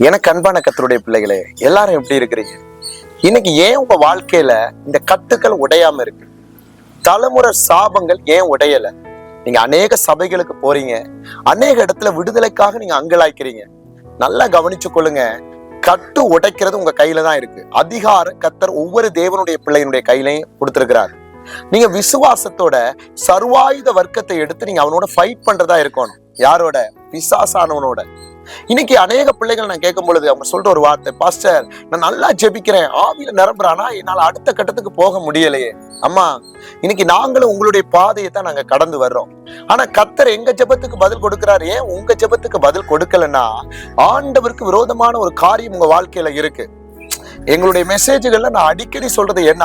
எனக்கு அன்பான கர்த்தருடைய பிள்ளைகளே, எல்லாரும் எப்படி இருக்கிறீங்க? இன்னைக்கு ஏன் உங்க வாழ்க்கையில இந்த கட்டுக்கள் உடையாம இருக்கு? தலைமுறை சாபங்கள் ஏன் உடையல? நீங்க அநேக சபைகளுக்கு போறீங்க, அநேக இடத்துல விடுதலைக்காக நீங்க அங்கலாய்க்கிறீங்க. நல்லா கவனிச்சு கொள்ளுங்க, கட்டு உடைக்கிறது உங்க கையில தான் இருக்கு. அதிகாரம் கர்த்தர் ஒவ்வொரு தேவனுடைய பிள்ளையினுடைய கையிலையும் கொடுத்திருக்கிறாரு. நீங்க விசுவாசத்தோட சர்வாயுத வர்க்கத்தை எடுத்து நீங்க அவனோட ஃபைட் பண்றதா இருக்கணும். யாரோட? பிசாசானவனோட. இன்னைக்கு அநேக பிள்ளைகள் நான் கேட்கும் பொழுது அவங்க சொல்ற ஒரு வார்த்தை, பாஸ்டர் நான் நல்லா ஜெபிக்கிறேன், ஆவியில நிரம்புறானா, என்னால அடுத்த கட்டத்துக்கு போக முடியலையே. அம்மா, இன்னைக்கு நாங்களும் உங்களுடைய பாதையை தான் நாங்க கடந்து வர்றோம். ஆனா கர்த்தர் எங்க ஜெபத்துக்கு பதில் கொடுக்கிறாரு. ஏன் உங்க ஜெபத்துக்கு பதில் கொடுக்கலன்னா, ஆண்டவருக்கு விரோதமான ஒரு காரியம் உங்க வாழ்க்கையில இருக்கு. எங்களுடைய மெசேஜ்கள்ல நான் அடிக்கடி சொல்றது என்ன,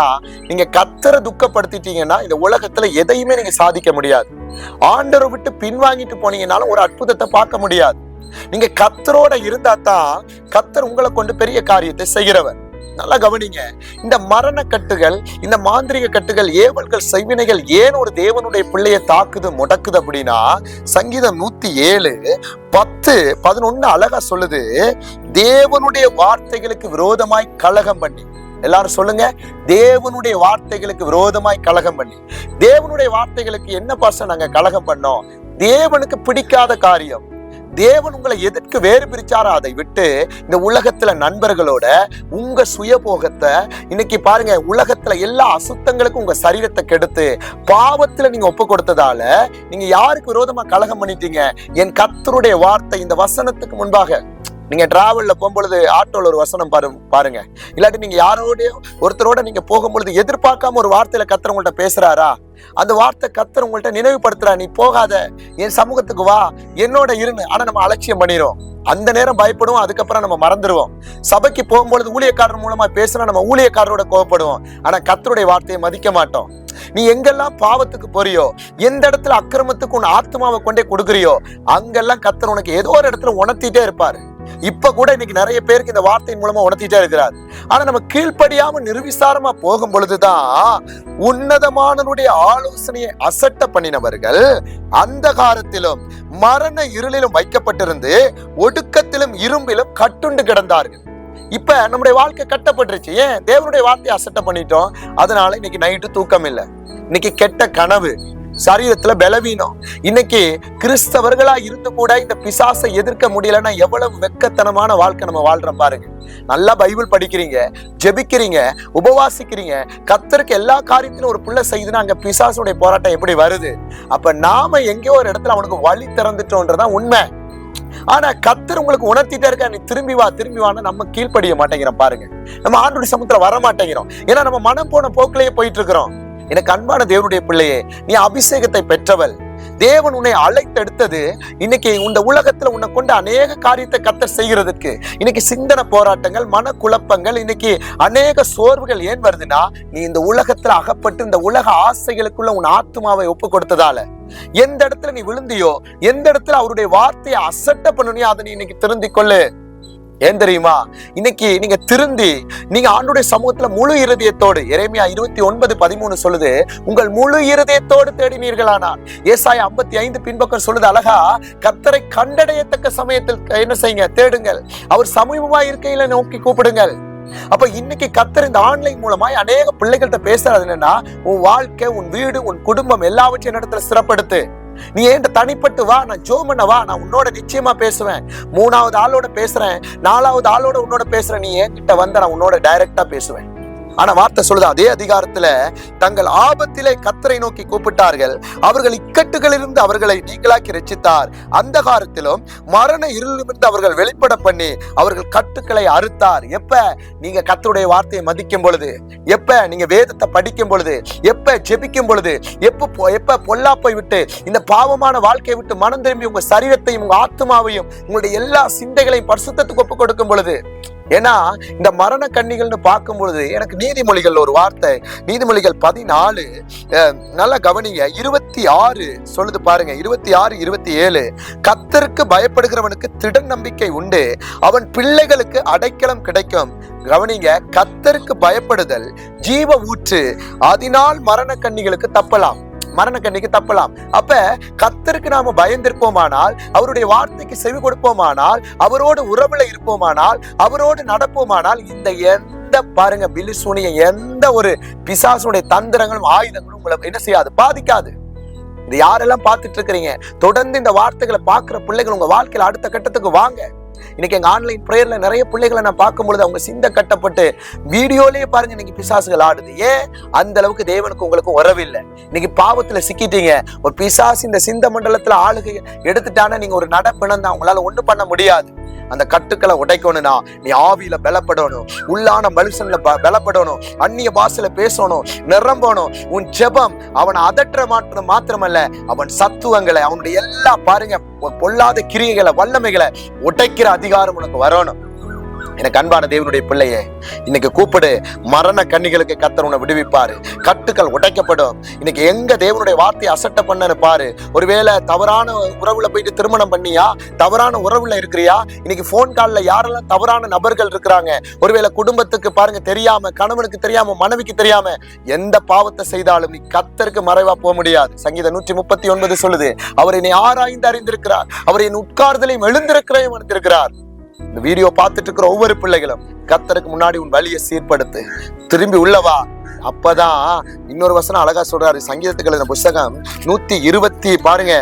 நீங்க கர்த்தரை துக்கப்படுத்திட்டீங்கன்னா இந்த உலகத்துல எதையுமே நீங்க சாதிக்க முடியாது. ஆண்டவரை விட்டு பின்வாங்கிட்டு போனீங்கன்னாலும் ஒரு அற்புதத்தை பார்க்க முடியாது. நீங்க கர்த்தரோட இருந்தா தான் கர்த்தர் உங்களை கொண்டு பெரிய காரியத்தை செய்கிறவர். நல்லா கவனிங்க, இந்த மரண கட்டுகள், இந்த மாந்திரிக கட்டுகள், ஏவல்கள், செய்வினைகள் ஏன் ஒரு தேவனுடைய பிள்ளையை தாக்குது, முடக்குது அப்படின்னா, சங்கீதம் 107:10-11 அழகா சொல்லுது, தேவனுடைய வார்த்தைகளுக்கு விரோதமாய் கலகம் பண்ணி. எல்லாரும் சொல்லுங்க, தேவனுடைய வார்த்தைகளுக்கு விரோதமாய் கலகம் பண்ணி. தேவனுடைய வார்த்தைகளுக்கு என்ன பாசம் நாங்க கலகம் பண்ணோம்? தேவனுக்கு பிடிக்காத காரியம். தேவன் உங்களை எதற்கு வேறு பிரிச்சாரோ அதை விட்டு இந்த உலகத்துல நண்பர்களோட உங்க சுயபோகத்தை, இன்னைக்கு பாருங்க, உலகத்துல எல்லா அசுத்தங்களுக்கும் உங்க சரீரத்தை கெடுத்து பாவத்துல நீங்க ஒப்பு கொடுத்ததால நீங்க யாருக்கு விரோதமா கலகம் பண்ணிட்டீங்க? என் கர்த்தருடைய வார்த்தை, இந்த வசனத்துக்கு முன்பாக நீங்க டிராவல்ல போகும்பொழுது ஆட்டோல ஒரு வசனம் பாருங்க, இல்லாட்டி நீங்க யாரோட ஒருத்தரோட நீங்க போகும்பொழுது எதிர்பார்க்காம ஒரு வார்த்தையில கர்த்தர் உங்கள்ட்ட பேசுறாரா, அந்த வார்த்தை கர்த்தர் உங்கள்ட்ட நினைவுபடுத்துறா, நீ போகாத, என் சமூகத்துக்கு வா, என்னோட இருன்னு. ஆனா நம்ம அலட்சியம் பண்ணிடுவோம். அந்த நேரம் பயப்படுவோம், அதுக்கப்புறம் நம்ம மறந்துடுவோம். சபைக்கு போகும்பொழுது ஊழியக்காரர் மூலமா பேசுனா நம்ம ஊழியக்காரரோட கோவப்படுவோம். ஆனா கர்த்தருடைய வார்த்தையை மதிக்க மாட்டோம். நீ எங்கெல்லாம் பாவத்துக்கு போறியோ, எந்த இடத்துல அக்கிரமத்துக்கு உன் ஆத்மாவை கொண்டே கொடுக்குறியோ, அங்கெல்லாம் கர்த்தர் உனக்கு ஏதோ ஒரு இடத்துல உணர்த்திட்டே இருப்பாரு. இப்ப கூட இன்னைக்கு நிறைய பேருக்கு இந்த வார்த்தையின் மூலமா உணர்த்திட்டே இருக்கிறார். ஆனா நம்ம கீழ்ப்படியாம நிர்விசாரமா போகும் பொழுதுதான் உன்னதமானவருடைய ஆலோசனையை அசட்ட பண்ணினவர்கள் அந்தகாரத்திலும் மரண இருளிலும் வைக்கப்பட்டிருந்து ஒடுக்கத்திலும் இரும்பிலும் கட்டுண்டு கிடந்தார்கள். இப்ப நம்முடைய வாழ்க்கை கட்டப்பட்டுருச்சு. ஏன்? தேவனுடைய வார்த்தையை அசட்ட பண்ணிட்டோம். அதனால இன்னைக்கு நைட்டு தூக்கம் இல்லை, இன்னைக்கு கெட்ட கனவு, சரீரத்துல பலவீனம். இன்னைக்கு கிறிஸ்தவர்களா இருந்து கூட இந்த பிசாசை எதிர்க்க முடியலன்னா எவ்வளவு வெக்கத்தனமான வாழ்க்கை நம்ம வாழ்றோம் பாருங்க. நல்லா பைபிள் படிக்கிறீங்க, ஜெபிக்கிறீங்க, உபவாசிக்கிறீங்க, கர்த்தருக்கு எல்லா காரியத்திலும் ஒரு பிள்ளை செய்யுதுன்னா அங்க பிசாசுடைய போராட்டம் எப்படி வருது? அப்ப நாம எங்கேயோ ஒரு இடத்துல அவனுக்கு வழி திறந்துட்டோன்றதான் உண்மை. ஆனா கர்த்தர் உங்களுக்கு உணர்த்திட்டே இருக்க, நீ திரும்பி வா, திரும்பி வான்னு நம்ம கீழ்ப்படிய மாட்டேங்கிறோம் பாருங்க. நம்ம ஆண்டவருடைய சமூகத்துல வர மாட்டேங்கிறோம். ஏன்னா நம்ம மனம் போன போக்கிலேயே போயிட்டு இருக்கிறோம். எனக்கு அன்பான தேவனுடைய பிள்ளையே, நீ அபிஷேகத்தை பெற்றவள். தேவன் உன்னை அழைத்தெடுத்தது இன்னைக்கு இந்த உலகத்துல உன்னை கொண்டு அநேக காரியத்தை கர்த்தர் செய்கிறதுக்கு. இன்னைக்கு சிந்தனை போராட்டங்கள், மன குழப்பங்கள், இன்னைக்கு அநேக சோர்வுகள் ஏன் வருதுன்னா, நீ இந்த உலகத்துல அகப்பட்டு இந்த உலக ஆசைகளுக்குள்ள உன் ஆத்மாவை ஒப்பு கொடுத்ததால. எந்த இடத்துல நீ விழுந்தியோ, எந்த இடத்துல அவருடைய வார்த்தையை அசட்ட பண்ணனியோ அதை நீ இன்னைக்கு திருந்திக் கொள்ளு. ஏன் தெரியுமா? இன்னைக்கு நீங்க திருந்தி நீங்க ஆண்டவருடைய சமூகத்துல முழு இருதயத்தோடு, எரேமியா 29:13 சொல்லுது, உங்கள் முழு இருதயத்தோடு தேடினீர்களானால். ஏசாயா 55 பின்பக்கம் சொல்லுது அழகா, கர்த்தரை கண்டடையத்தக்க சமயத்தில் என்ன செய்யுங்க? தேடுங்கள். அவர் சமீபமா இருக்கையில நோக்கி கூப்பிடுங்கள். அப்ப இன்னைக்கு கர்த்தர் இந்த ஆன்லைன் மூலமாய் அநேக பிள்ளைகள்கிட்ட பேசுறது என்னன்னா, உன் வாழ்க்கை, உன் வீடு, உன் குடும்பம் எல்லாவற்றையும் இடத்துல சிறப்படுத்து. நீ ஏன் தனிப்பட்டு வா, நான் ஜோம் பண்ண வா, நான் உன்னோட நிச்சயமா பேசுவேன். 3வது ஆளோட பேசுறேன், 4வது ஆளோட உன்னோட பேசுறேன், நீ என்கிட்ட வந்த நான் உன்னோட டைரக்டா பேசுவேன். ஆனா வார்த்தை சொல்லுது, அதே அதிகாரத்துல, தங்கள் ஆபத்திலே கர்த்தரை நோக்கி கூப்பிட்டார்கள், அவர்கள் இக்கட்டுகளிலிருந்து அவர்களை நீங்களாக்கி ரட்சித்தார், அந்தகாரத்திலும் மரண இருளிலிருந்து அவர்கள் வெளிப்பட பண்ணி அவர்கள் கட்டுக்களை அறுத்தார். எப்ப நீங்க கர்த்தருடைய வார்த்தையை மதிக்கும் பொழுது, எப்ப நீங்க வேதத்தை படிக்கும் பொழுது, எப்ப ஜெபிக்கும் பொழுது, எப்ப பொல்லாப்பை விட்டு, இந்த பாவமான வாழ்க்கையை விட்டு மனம் திரும்பி உங்க சரீரத்தையும் உங்க ஆத்மாவையும் உங்களுடைய எல்லா சிந்தைகளையும் பரிசுத்தத்துக்கு ஒப்பு கொடுக்கும் பொழுது. ஏன்னா இந்த மரண கன்னிகள்னு பார்க்கும் பொழுது எனக்கு நீதிமொழிகள் ஒரு வார்த்தை, நீதிமொழிகள் 14 நல்லா கவனிங்க, 26 சொல்லுது பாருங்க, 26-27, கர்த்தருக்கு பயப்படுகிறவனுக்கு திடன் நம்பிக்கை உண்டு, அவன் பிள்ளைகளுக்கு அடைக்கலம் கிடைக்கும். கவனிங்க, கர்த்தருக்கு பயப்படுதல் ஜீவ ஊற்று, அதனால் மரண கன்னிகளுக்கு தப்பலாம். மரணக்கண்ணிக்கு தப்பலாம். அப்ப கர்த்தருக்கு நாம பயந்திருப்போமானால், அவருடைய வார்த்தைக்கு செவி கொடுப்போமானால், அவரோடு உறவுல இருப்போமானால், அவரோடு நடப்போமானால், இந்த எந்த பாருங்க பிலிசூனிய எந்த ஒரு பிசாசுடைய தந்திரங்களும் ஆயுதங்களும் உங்களை என்ன செய்யாது, பாதிக்காது. இது யாரெல்லாம் பார்த்துட்டு இருக்கிறீங்க, தொடர்ந்து இந்த வார்த்தைகளை பார்க்கிற பிள்ளைகள் உங்க வாழ்க்கையில அடுத்த கட்டத்துக்கு வாங்க. இன்னைக்கு எங்க ஆன்லைன் பிரேயர்ல நிறைய பிள்ளைகளை நான் பார்க்கும் பொழுது அவங்க சிந்தை கட்டப்பட்டு வீடியோலயே பாருங்க இன்னைக்கு பிசாசுகள் ஆடுது. ஏன்? அந்த அளவுக்கு தேவனுக்கு உங்களுக்கும் உறவில்லை. இன்னைக்கு பாவத்துல சிக்கிட்டீங்க. ஒரு பிசாசு இந்த சிந்த மண்டலத்துல ஆளுகை எடுத்துட்டானா நீங்க ஒரு நடப்பினம் தான், உங்களால ஒண்ணு பண்ண முடியாது. அந்த கட்டுக்களை உடைக்கணும்னா நீ ஆவியில பலப்படணும், உள்ளான மனுஷன்ல பலப்படணும், அந்நிய பாஷையில பேசணும், நிரம்பணும். உன் ஜெபம் அவனை அதற்ற மாத்திரமல்ல, அவன் சத்துவங்களை, அவனுடைய எல்லா பாருங்க பொல்லாத கிரியைகளை, வல்லமைகளை உடைக்கிற அதிகாரம் உனக்கு வரணும். எனக்கு அன்பான தேவனுடைய பிள்ளையே, இன்னைக்கு கூப்பிடு. மரண கண்ணிகளுக்கு கர்த்தர் உன்னை விடுவிப்பாரு. கட்டுக்கள் உடைக்கப்படும். இன்னைக்கு எங்க தேவனுடைய வார்த்தையை அசட்டை பண்ணு பாரு. ஒருவேளை தவறான உறவுல போயிட்டு திருமணம் பண்ணியா, தவறான உறவுல இருக்கிறியா, இன்னைக்கு போன் கால்ல யாரெல்லாம் தவறான நபர்கள் இருக்கிறாங்க, ஒருவேளை குடும்பத்துக்கு பாருங்க தெரியாம, கணவனுக்கு தெரியாம, மனைவிக்கு தெரியாம எந்த பாவத்தை செய்தாலும் நீ கர்த்தருக்கு மறைவா போக முடியாது. சங்கீதம் 139 சொல்லுது, அவர் என்னை ஆராய்ந்து அறிந்திருக்கிறார், அவர் என் உட்கார்தலையும் எழுந்திருக்கிறேன் அறிந்திருக்கிறார். இந்த வீடியோ பார்த்துட்டு இருக்கிற ஒவ்வொரு பிள்ளைகளும் கர்த்தருக்கு முன்னாடி உன் வழியை சீர்படுத்து, திரும்பி உள்ளவா. அப்பதான் இன்னொரு வசனம் அழகா சொல்றாரு. சங்கீதத்துக்கு எழுதின புஸ்தகம் 120 பாருங்க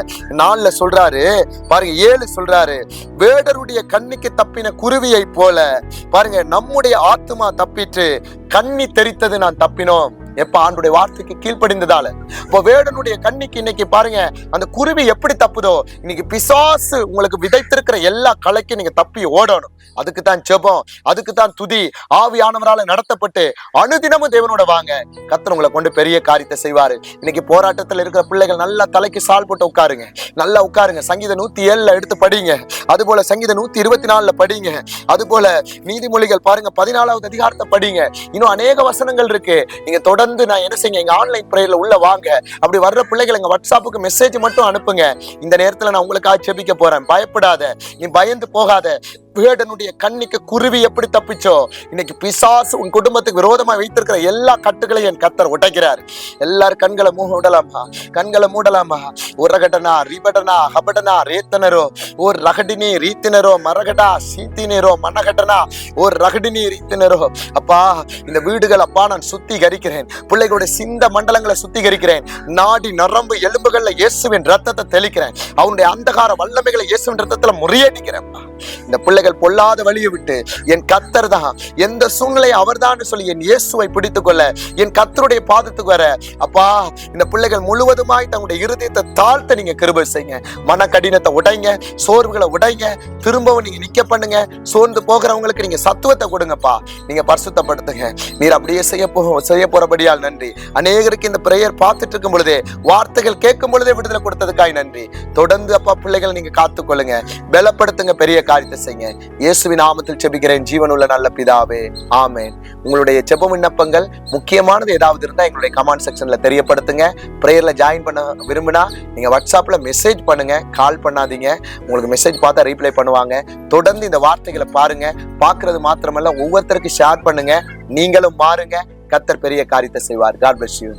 4 சொல்றாரு, பாருங்க 7 சொல்றாரு, வேடருடைய கண்ணிக்கு தப்பின குருவியை போல பாருங்க நம்முடைய ஆத்துமா தப்பிட்டு கண்ணி தெரித்தது நான் தப்பினோம். எப்ப? ஆண்டுடைய வார்த்தைக்கு கீழ்ப்படிந்ததால. இப்போ வேடனுடைய கண்ணிக்கு இன்னைக்கு பாருங்க அந்த குருவி எப்படி தப்புதோ, இன்னைக்கு பிசாசு உங்களுக்கு விதைத்திருக்கிற எல்லா கலைக்கும் நீங்க தப்பி ஓடணும். அதுக்கு தான் ஜெபம், அதுக்கு தான் துதி, ஆவியானவரால நடத்தப்பட்டு அனுதினமும் தேவனோட வாங்க. கர்த்தர் உங்களை கொண்டு பெரிய காரியத்தை செய்வாரு. இன்னைக்கு போராட்டத்தில் இருக்கிற பிள்ளைகள் நல்லா தலைக்கு சால் போட்டு உட்காருங்க, நல்லா உட்காருங்க. சங்கீதம் 107 எடுத்து படிங்க, அது போல சங்கீதம் 124 படிங்க, அது போல நீதிமொழிகள் பாருங்க 14வது அதிகாரத்தை படிங்க. இன்னும் அநேக வசனங்கள் இருக்கு. நீங்க தொடர்ந்து நான் என்ன செய்யுங்க, எங்க ஆன்லைன் பிரேயர்ல உள்ள வாங்க. அப்படி வர்ற பிள்ளைகள் எங்க வாட்ஸ்அப்புக்கு மெசேஜ் மட்டும் அனுப்புங்க. இந்த நேரத்துல நான் உங்களுக்காக ஜெபிக்க போறேன். பயப்படாத, நீ பயந்து போகாத. வேடனுடைய கண்ணிக்கு குருவி எப்படி தப்பிச்சோ, இன்னைக்கு பிசாசு உன் குடும்பத்துக்கு விரோதமா வைத்திருக்கிற எல்லா கட்டுகளையும் என் கர்த்தர் உடைக்கிறார். எல்லாரும் கண்களை மூடலாமா, கண்களை மூடலாமா. உரகடனா ரிபடனா ஹபடனா ரேத்தனரோ ஓர் ரகடினி ரீத்தினரோ மரகடா சீத்தினரோ மனகடனா ஓர் ரகடினி ரீத்தினரோ. அப்பா இந்த வீடுகள் அப்பா நான் சுத்திகரிக்கிறேன், பிள்ளைகளுடைய சிந்த மண்டலங்களை சுத்திகரிக்கிறேன், நாடி நரம்பு எலும்புகள்ல இயேசுவின் ரத்தத்தை தெளிக்கிறேன், அவனுடைய அந்தகார வல்லமைகளை இயேசுவின் ரத்தத்துல முறியடிக்கிறேன். இந்த பிள்ளைகள் பொல்லாத வழியை விட்டு என் கர்த்தர் தான், எந்த சூழ்நிலையை அவர்தான் சொல்லி என் இயேசுவை பிடித்துக் கொள்ள என் கர்த்தருடைய பாதத்துக்கு வர அப்பா இந்த பிள்ளைகள் முழுவதுமாய் தங்களுடைய இருதயத்தை தாழ்த்த நீங்க கிருபை செய்யுங்க. மன கடினத்தை உடைங்க, சோர்வுகளை உடைங்க, திரும்பவும் நீங்க நிக்க பண்ணுங்க. சோர்ந்து போகிறவங்களுக்கு நீங்க சத்துவத்தை கொடுங்கப்பா, நீங்க பரிசுத்தப்படுத்துங்க. நீர் அப்படியே செய்ய போறபடியால் நன்றி. அநேகருக்கு இந்த பிரேயர் பார்த்துட்டு இருக்கும் பொழுதே, வார்த்தைகள் கேட்கும் பொழுதே விடுதலை கொடுத்ததுக்காய் நன்றி. தொடர்ந்து அப்பா பிள்ளைகள் நீங்க காத்துக்கொள்ளுங்க, பலப்படுத்துங்க, பெரிய காரியத்தை செய்யுங்க. இயேசுவின் நாமத்தில் ஜெபிக்கிறேன் ஜீவனுள்ள நல்ல பிதாவே, ஆமென். உங்களுடைய ஜெப விண்ணப்பங்கள் முக்கியமானது ஏதாவது இருந்தா எங்களுடைய கமெண்ட் செக்ஷன்ல தெரியப்படுத்துங்க. பிரேயர்ல ஜாயின் பண்ண விரும்பினா நீங்க வாட்ஸ்அப்ல மெசேஜ் பண்ணுங்க, கால் பண்ணாதீங்க. உங்களுக்கு மெசேஜ் பார்த்தா ரீப்ளை பண்ணுவாங்க. தொடர்ந்து இந்த வார்த்தைகளை பாருங்க, பார்க்கிறது மாத்திரமல்ல ஒவ்வொருத்தருக்கு ஷேர் பண்ணுங்க. நீங்களும் மாறுங்க, கர்த்தர் பெரிய காரியத்தை செய்வார். God bless you.